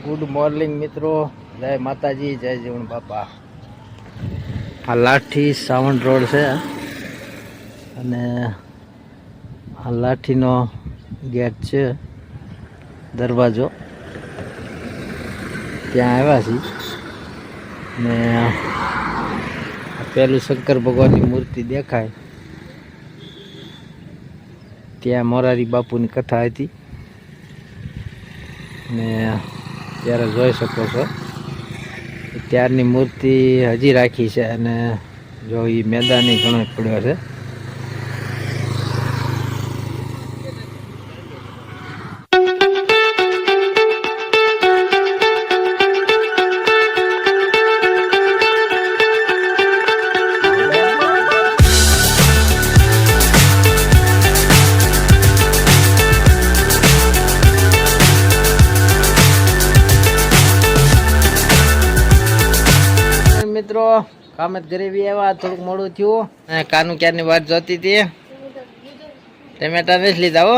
Good morning મિત્રો, જય માતાજી, જય જીવણ બાપા. આ લાઠી સાવણ રોડ છે અને આ લાઠીનો ગેટ છે, દરવાજો. ત્યાં આવ્યા છીએ ને પેલું શંકર ભગવાનની મૂર્તિ દેખાય ત્યાં મોરારી બાપુની કથા હતી ને ત્યારે જોઈ શકો છો ત્યારની મૂર્તિ હજી રાખી છે અને જો એ મેદાની ઘણો પડ્યો છે. મિત્રો કામ જ ગરીબી આવ્યા, થોડુંક મોડું થયું. કાનું ક્યારની વાત જોતી હતી. ટમેટા નથી લીધા હો,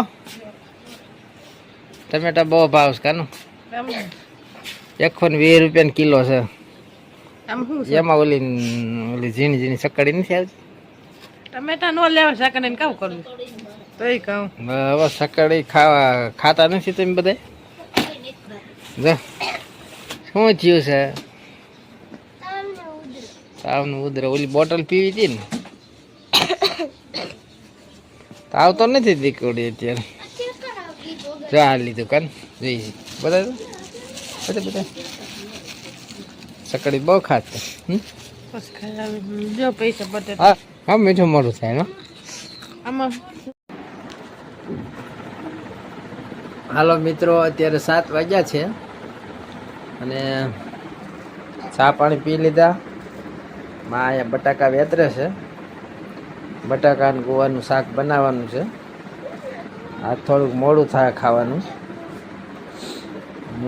ટમેટા બહુ ભાવ છે કાનું. 120 રૂપિયા કિલો છે. એમાં ઓલી ઝીણી ઝીણી સકડી નથી આવતી. ટમેટા નો લેવા સકડી કામ કરવું તો કહું હવે સકડી ખાતા નથી તમે બધા. શું થયું છે? તાવનું ઉધર. ઓલી બોટલ પીવી હતી ને, તાવ તો નથી દીકડી અત્યારે. જો આ લીધું કાન જોઈ બધા બધા બધા સકડી બહુ ખાતા. જો પૈસા બટે હા હા, મીઠું મોડું થાય. આમાં હાલો મિત્રો, અત્યારે 7 વાગ્યા છે અને ચા પાણી પી લીધા. માં અહીંયા બટાકા વેતરે છે. બટાકા અને ગોવાનું શાક બનાવવાનું છે. આ થોડુંક મોડું થાય ખાવાનું.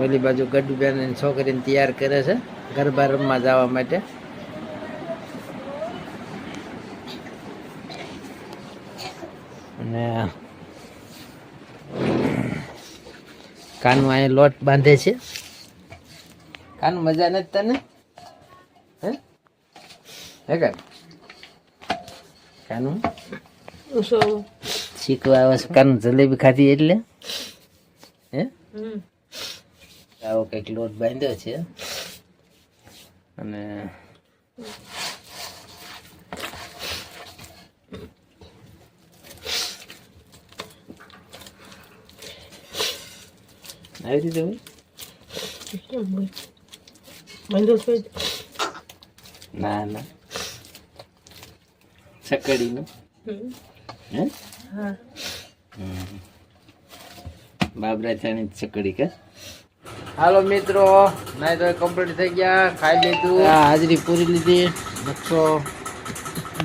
ઓલી બાજુ ગડુબેન અને છોકરીને તૈયાર કરે છે ગરબા રમવા જવા માટે. અને કાનું અહીંયા લોટ બાંધે છે. કાનું મજા નથી તને? હે કાનું શીખવા આવે છે. કાનું જલેબી ખાધી એટલે હે આવો કઈક લોટ બાંધ્યો છે અને આવી રીતે ના ના સકડીનું હે બાબરા ચાની સકડી કે. હાલો મિત્રો, નાઈ તો કમ્પ્લીટ થઈ ગયા, ખાઈ લીધું, હાજરી પૂરી લીધી,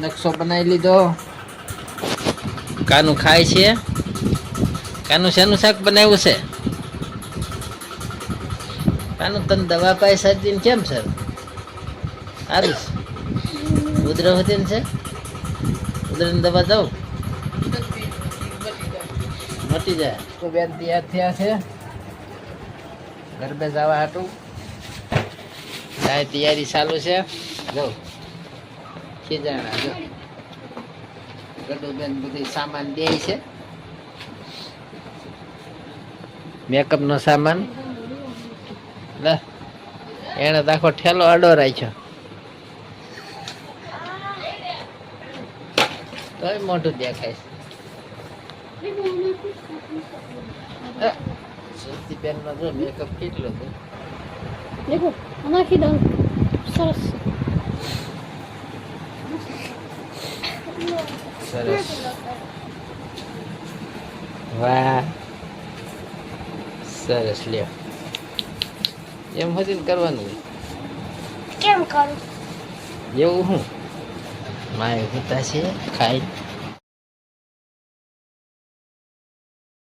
નકશો બનાવી લીધો. કાનું ખાય છે. કાનું શેનું શાક બનાવ્યું છે? કાનું તને દવા પાઈ શરદીને કેમ સર? સારું ઉધર હતી ને છે? ઉધરની દવા દઉં મટી જાય. તો બેન તૈયાર થયા છે ગરબે જવા હાટું. તૈયારી ચાલુ છે. જો ખીજાણા જો ગડુ બેન બધી સામાન દે છે, મેકઅપ નો સામાન. એને આખો ઠેલો અડો રાખ્યો તોય મોટું દેખાય છે. સુરતી બેન નો જો મેકઅપ કેટલો છે. देखो નાખી દઉં. સરસ સરસ. વાહ સરસ. લ્યો એમ હતી કરવાનું. કેમ કરું? એવું હું માય હોતા છે ખાઈ